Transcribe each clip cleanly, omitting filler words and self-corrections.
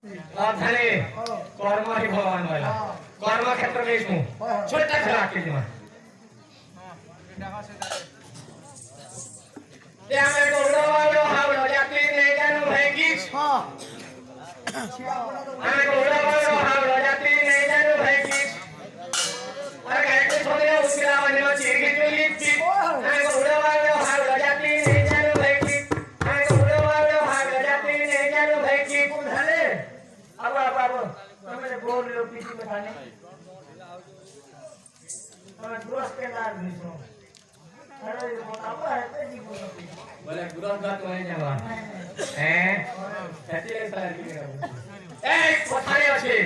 झाले कर्म ही भगवान बोला कर्म क्षेत्र में इसमें छोटा खराब के दिमाग त्या में गौरव हावड़ जाती नहीं जानू है किस हमें गौरव हावड़ जाती नहीं जानू है किस अरे कहते छोड़े उसके लावण्य में चिरगी चुली थी हमें गौरव हावड़ जाती नहीं जानू है किस हमें गौरव हावड़ जाती नहीं जानू है किस झाले अब तुम्हें बोल रहे हो पीछे में खाने तुम्हें ग्रोस के लाल नहीं सो अरे ये बताओ है तो जी बोले ग्रोस का तो नहीं जावा हैं ऐसे ले सारे की ए पठाने अच्छे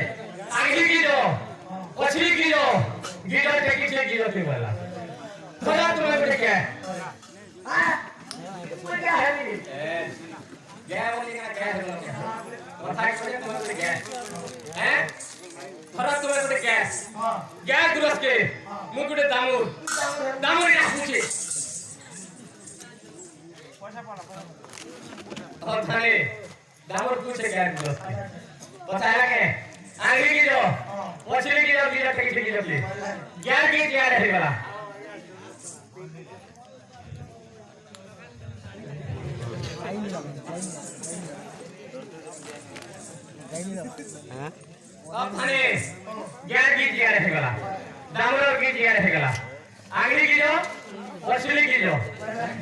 आगे की जो पछली की जो गिरो के किसे गिरो के वाला थोड़ा तुम्हें बेटे क्या हां इसमें क्या है ये क्या बोली ना क्या है बताइए मुझे तुम्हें क्या हैं फरक तुम्हें बेटे क्या हां क्या ग्रोस के मुकुटे दामूर दामूर या पूछे और थाने दामूर पूछे क्या ग्रोस के बताया के आगे की जो पछली की जो गिरा के गिरा के क्या की क्या रहे वाला अब थाने ज्ञान की जिया रहेगा दामोदर की जिया रहेगा आंगली की जो पछली की जो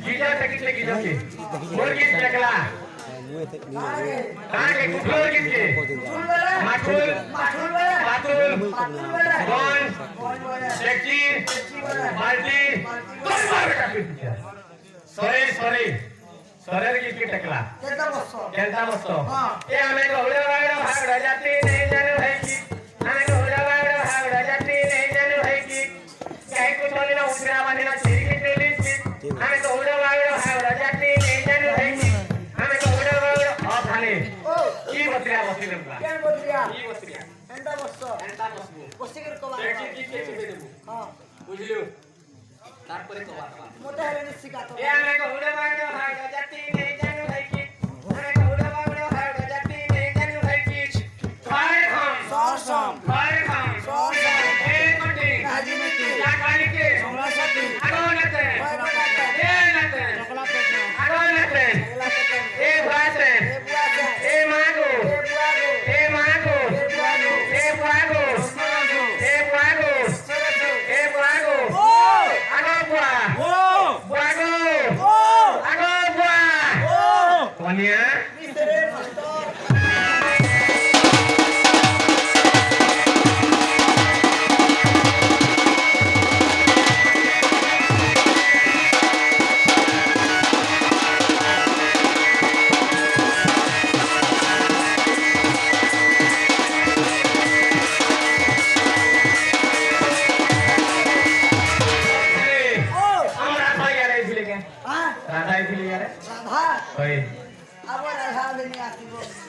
गीजा तक की जो की मोर की जगला कहां के कुफलोर की माठुल गन सेक्सी बाल्टी कोई मार बेटा सॉरी सरेर की टकला केलता मस्तो ये हमें घोड़े वाले भागड़ा जाती नहीं जानू है कि हमें घोड़े वाले भागड़ा जाती नहीं जानू है कि कहीं कुछ होने ना उतरा वाले ना चीरी की चोली की हमें घोड़े वाले भागड़ा जाती नहीं जानू है कि हमें घोड़े वाले और थाने की बतरिया क्या बतरिया की बतरिया एंटा मस्तो बस्ती कर को बात की देबो हां बुझलियो तारपरे को बात मोटा है ने सिखातो ये हमें घोड़े वाले भागड़ा जाती नहीं जानू है कि हमें घोड़े वाले भागड़ा जाती नहीं जानू है कि खाए हम सौसम खाए हम सौसम एक कोटी हाजी में या काली के सोमला साथी आगो नते ए नते आगो नते ए भासे ए मागो ए मागो ए बुआगो ए बुआगो ए बुआगो आगो बुआ बुआगो आगो बुआ कोनिया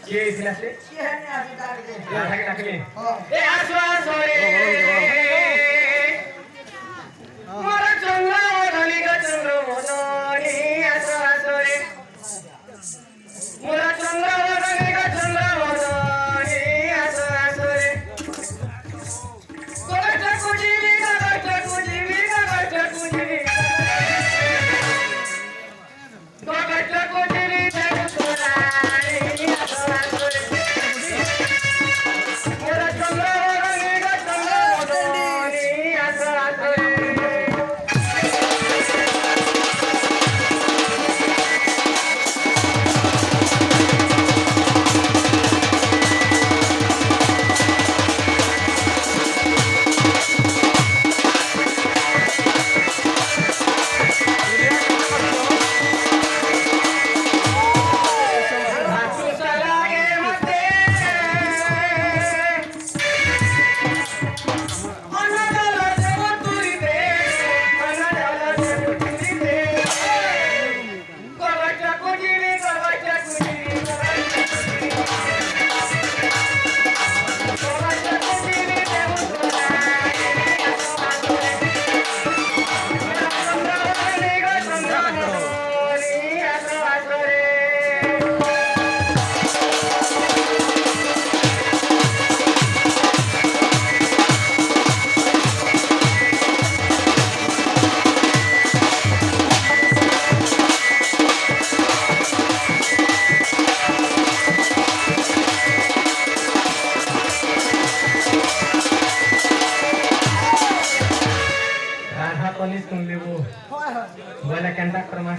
ये इसला से ये है नहीं आती डाल के राधा के डाल के ए आसवास रे मोरा चंद्र धनी का चंद्र मोदनी आसवास रे मोरा चंद्र धनी का चंद्र मोदनी आसवास रे कोटा कुजीवी का कुजीवी का कुजीवी कोटा कुजीवी बोला केनता करमा